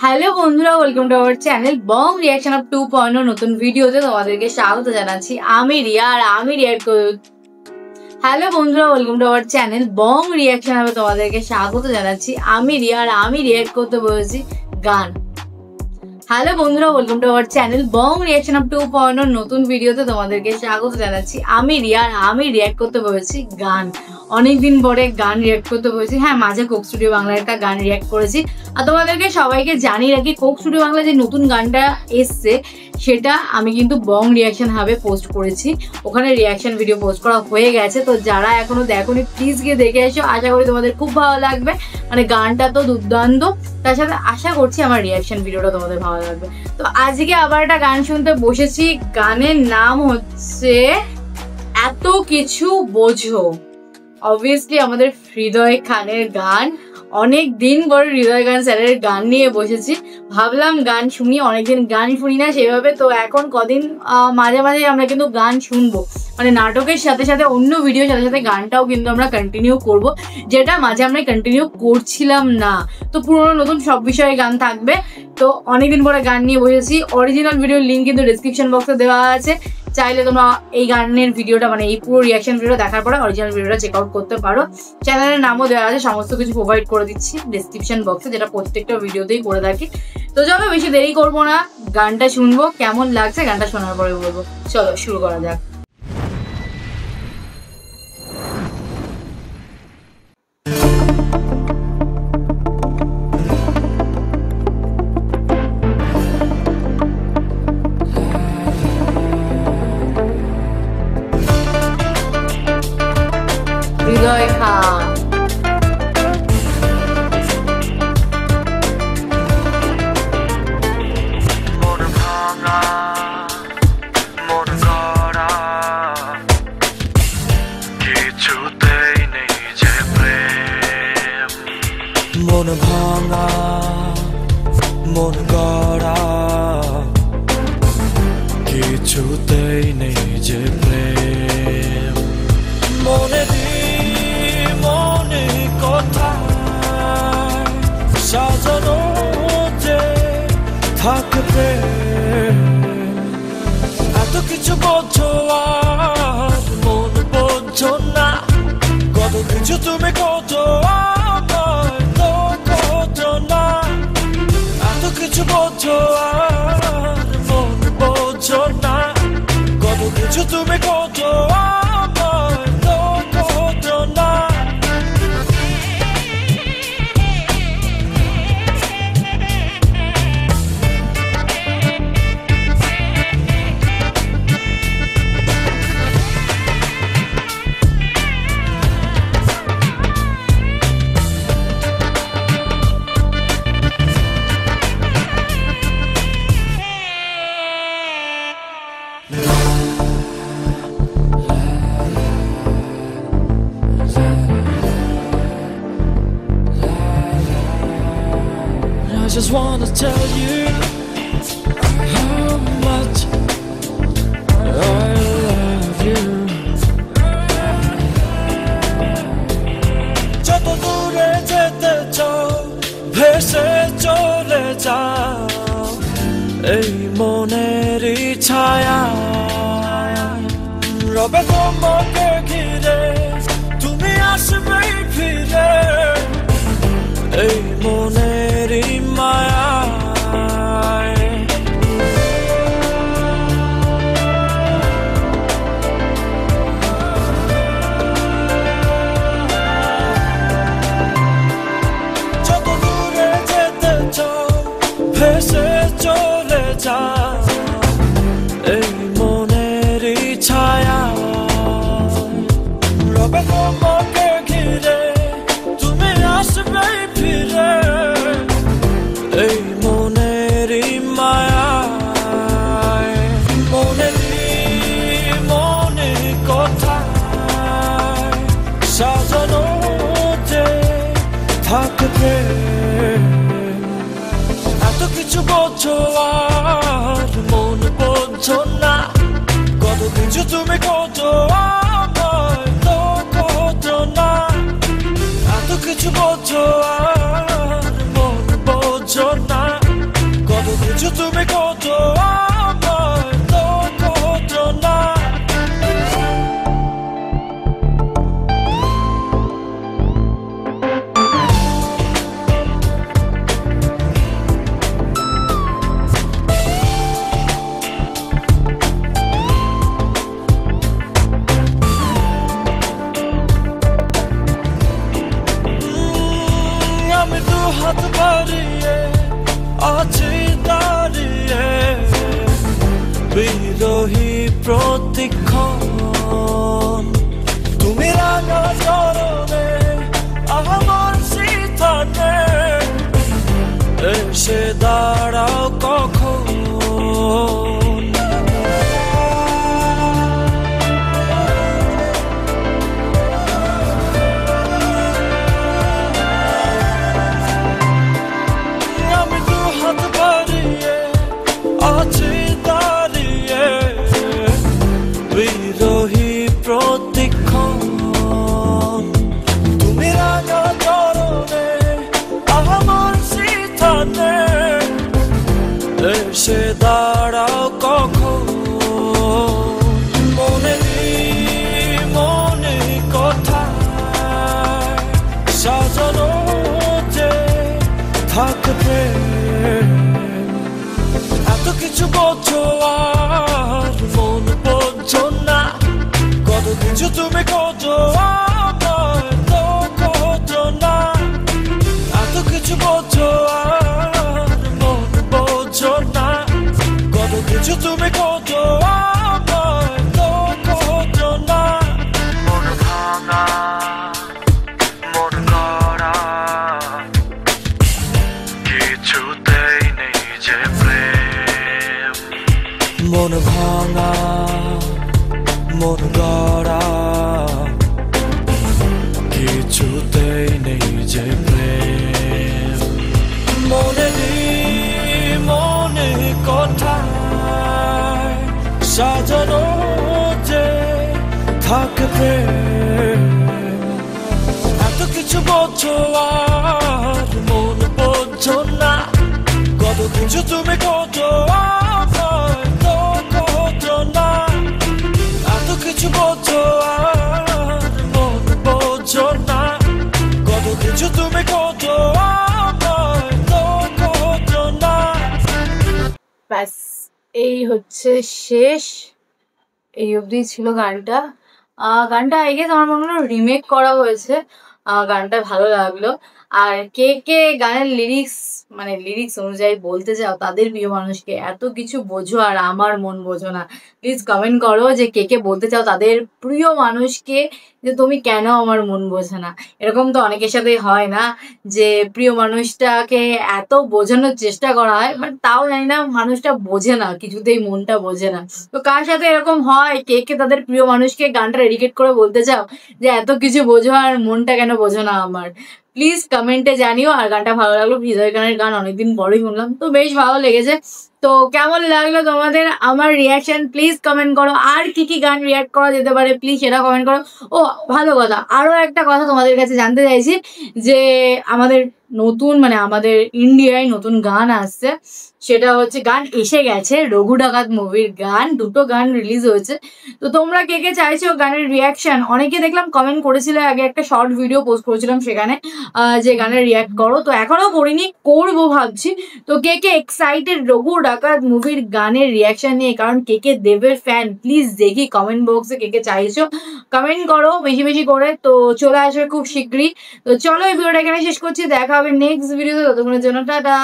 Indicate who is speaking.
Speaker 1: Hello বন্ধুরা, welcome to our channel Bong reaction of 2.0 নতুন ভিডিওতে তোমাদেরকে স্বাগত জানাচ্ছি। আমি রিয়া আর আমি রিয়াক্ট করি। হ্যালো বন্ধুরা, welcome to our channel Bong reaction হবে তোমাদেরকে স্বাগত জানাচ্ছি। আমি রিয়া আর আমি রিয়াক্ট করতে বলেছি গান। হ্যালো বন্ধুরা, welcome to our channel Bong reaction of 2.0 নতুন ভিডিওতে তোমাদেরকে স্বাগত জানাচ্ছি। আমি রিয়া আর আমি রিয়াক্ট করতে বলেছি গান। অনেকদিন পরে গান রিয়াক্ট করতে বলেছি। হ্যাঁ, মাঝে কোক স্টুডিও বাংলার একটা গান রিয়াক্ট করেছি। আর তোমাদেরকে সবাইকে জানিয়ে রাখি, কোক স্টুডিও বাংলা যে নতুন গানটা এসছে সেটা আমি কিন্তু বং রিয়াকশন হাবে পোস্ট করেছি। ওখানে রিয়াকশন ভিডিও পোস্ট করা হয়ে গেছে। তো যারা এখনো দেখোনি প্লিজ গিয়ে দেখে এসো। আশা করি তোমাদের খুব ভালো লাগবে। মানে গানটা তো দুর্দান্ত, তার সাথে আশা করছি আমার রিয়াকশন ভিডিওটা তোমাদের ভালো লাগবে। তো আজকে আবার একটা গান শুনতে বসেছি। গানের নাম হচ্ছে এত কিছু বোঝো। অবভিয়াসলি আমাদের হৃদয় খানের গান। অনেক দিন পরে হৃদয় খান স্যারের গান নিয়ে বসেছি। ভাবলাম গান শুনি, অনেকদিন গান শুনি না সেভাবে। তো এখন কদিন মাঝে মাঝে আমরা কিন্তু গান শুনবো। মানে নাটকের সাথে সাথে অন্য ভিডিওর সাথে সাথে গানটাও কিন্তু আমরা কন্টিনিউ করব, যেটা মাঝে আমরা কন্টিনিউ করছিলাম না। তো পুরোনো নতুন সব বিষয়ে গান থাকবে। তো অনেকদিন পরে গান নিয়ে বসেছি। অরিজিনাল ভিডিওর লিঙ্ক কিন্তু ডিসক্রিপশন বক্সে দেওয়া আছে। চাইলে তোমরা এই গানের ভিডিওটা, মানে এই পুরো রিয়াকশন ভিডিওটা দেখার পরে অরিজিনাল ভিডিওটা চেক আউট করতে পারো। চ্যানেলের নামও দেওয়া আছে, সমস্ত কিছু প্রোভাইড করে দিচ্ছি ডিসক্রিপশন বক্সে, যেটা প্রত্যেকটা ভিডিওতেই করে থাকি। তো চলো বেশি দেরি করবো না, গানটা শুনবো। কেমন লাগছে গানটা শোনার পরে বলবো। চলো শুরু করা যাক। হৃদয় খান
Speaker 2: মন ভাঙা মন গড়া কিছুতেই নেই যে প্রেম। মন ভাঙা মন গড়া কিছুতেই নেই যে প্রেম। মনে মনে কোথায় সাজানো যে থাকবে। এত কিছু বোঝো আর মন বোঝো না। কত কিছু তুমি করছো আমায় তো করছো না। এত কিছু বোঝো আর মন বোঝো না। কত কিছু তুমি করছো আমায় তো করছো না। I just wanna tell you how much I love you. যত দূরে যেতে চাও ভেসে চলে যাও এই মনেরই ছায়া। রবে তোমাকে ঘিরে তুমি আসবে ফিরে এই মনেরই মায়ায়। যত দূরে যেতে চাও ভেসে চলে যাও এই মনেরই ছায়া। রবে তোমাকে ঘিরে তুমি আসবে ফিরে এই মনেরই মায়ায়। মনে কোথায় সাজানো যে থাকবে। এত কিছু বোঝো আর মন বোঝো না। কত কিছু তুমি করছো আমায় তো করছো না। এত কিছু বোঝো আর মন বোঝো না। দাঁড়িয়ে আছি দাঁড়িয়ে বিরোহী প্রতিক্ষণ তুমি রাঙা চরণে আমার সিথানে এসে দাঁড়াও কখন আমি দু হাত বাড়িয়ে আছি দাঁড়িয়ে বিরোহী প্রতিক্ষণ তুমি রাঙা চরণে আমার সিথানে এসে দাঁড়াও কখন মনে কোথায় সাজানো যে থাকবে এত কিছু বোঝো আর মন বোঝো না কত কিছু তুমি খোঁজো আমায় তো খোঁজো না এত কিছু বোঝো আর মন বোঝো না কত কিছু তুমি খোঁজো আমায় তো খোঁজো না মন ভাঙা মন গড়া কিছুতেই নেই যে প্রেম মন ভাঙা মন গড়া কিছুতেই নেই যে প্রেম মনে কোথায় সাজানো যে থাকবে এত কিছু বোঝো আর মন বোঝো না কত কিছু তুমি খোঁজো আমায় তো খোঁজো না এত কিছু বোঝো আর মন বোঝো না কত কিছু তুমি খোঁজো আমায় তো খোঁজো না
Speaker 1: ব্যাস এই হচ্ছে শেষ। এই অবধি ছিল গানটা। গানটা আই গেস আমার মনে হয় রিমেক করা হয়েছে। গানটা ভালো লাগলো। আর কে কে গানের লিরিক্স অনুযায়ী বলতে চাও তাদের প্রিয় মানুষকে এত কিছু বোঝো আর আমার মন বোঝো না, প্লিজ কমেন্ট করো যে কে কে বলতে চাও তাদের প্রিয় মানুষকে যে তুমি কেন আমার মন বোঝো না। এরকম তো অনেকের সাথে হয় না যে প্রিয় মানুষটাকে এত বোঝানোর চেষ্টা করা হয়, বাট তাও জানি না মানুষটা বোঝে না, কিছুতেই মনটা বোঝে না। তো কার সাথে এরকম হয়, কে কে তাদের প্রিয় মানুষকে গানটা ডেডিকেট করে বলতে চাও যে এত কিছু বোঝো আর মনটা কেন বোঝো না আমার, প্লিজ কমেন্টে জানিও। আর গানটা ভালো লাগলো, হৃদয় গানের গান অনেকদিন পরেই শুনলাম, তো বেশ ভালো লেগেছে। তো কেমন লাগলো তোমাদের আমার রিয়াকশন প্লিজ কমেন্ট করো। আর কি কি গান রিয়াক্ট করা যেতে পারে প্লিজ সেটা কমেন্ট করো। ও ভালো কথা, আরও একটা কথা তোমাদের কাছে জানতে চাইছি যে আমাদের আমাদের ইন্ডিয়ায় নতুন গান আসছে, সেটা হচ্ছে গান এসে গেছে, রঘু ডাকাত মুভির গান, 2টো গান রিলিজ হয়েছে। তো তোমরা কে কে চাইছো গানের রিয়াকশন? অনেকে দেখলাম কমেন্ট করেছিল, আগে একটা শর্ট ভিডিও পোস্ট করেছিলাম সেখানে যে গানের রিয়াক্ট করো, তো এখনো করিনি, করবো ভাবছি। তো কে কে এক্সাইটেড রঘু ডাকাত মুভির গানের রিয়াকশন নিয়ে? কারণ কে কে দেবের ফ্যান প্লিজ দেখি কমেন্ট বক্সে কে কে চাইছো, কমেন্ট করো বেশি বেশি করে। তো চলে আসবে খুব শীঘ্রই। তো চলো এই ভিডিওটা এখানে শেষ করছি, দেখা হবে নেক্সট ভিডিওতে, ততক্ষণের জন্য টাটা।